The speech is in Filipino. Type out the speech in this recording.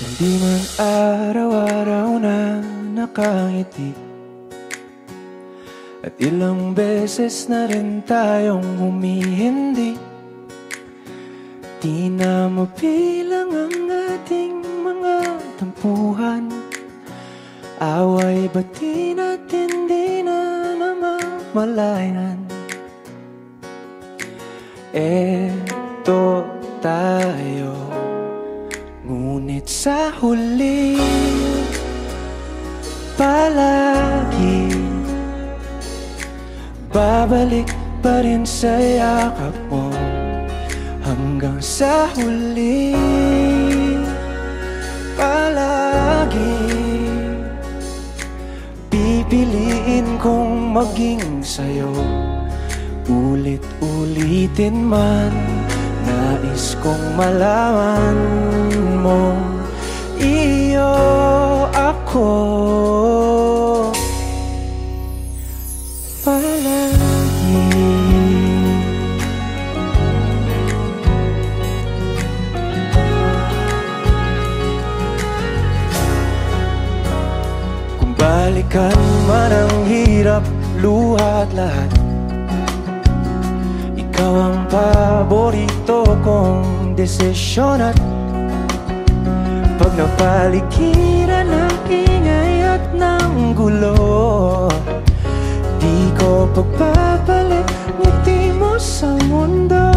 Hindi man araw-araw na nakangiti, at ilang beses na rin tayong humihindi. Di na mabilang ang ating mga tampuhan, away bati natin di na namamalayan. Eto tayo, ngunit sa huli palagi babalik pa rin sa yakap mo. Hanggang sa huli palagi pipiliin kong maging sa'yo. Ulit-ulitin man, nais kong malaman mo, iyo ako palagi. Kung balikan man ang hirap, luha at lahat, ikaw ang paborito kong desisyon. At pag napaligiran ng ingay at ng gulo, di ko pagpapalit ngiti mo sa mundo.